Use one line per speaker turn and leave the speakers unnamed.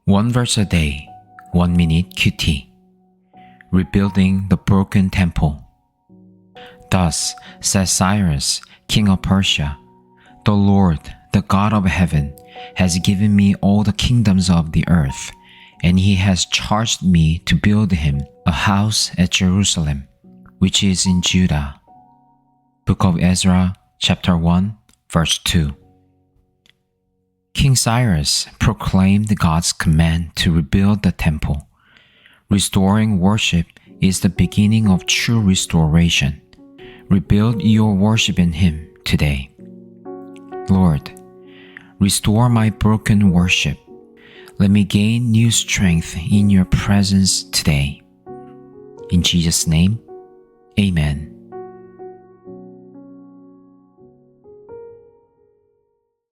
One verse a day, 1 minute QT. Rebuilding the broken temple. Thus says Cyrus, king of Persia, "The Lord, the God of heaven, has given me all the kingdoms of the earth, and he has charged me to build him a house at Jerusalem, which is in Judah." Book of Ezra, chapter 1, verse 2. King Cyrus proclaimed God's command to rebuild the temple. Restoring worship is the beginning of true restoration. Rebuild your worship in Him today. Lord, restore my broken worship. Let me gain new strength in your presence today. In Jesus' name, Amen.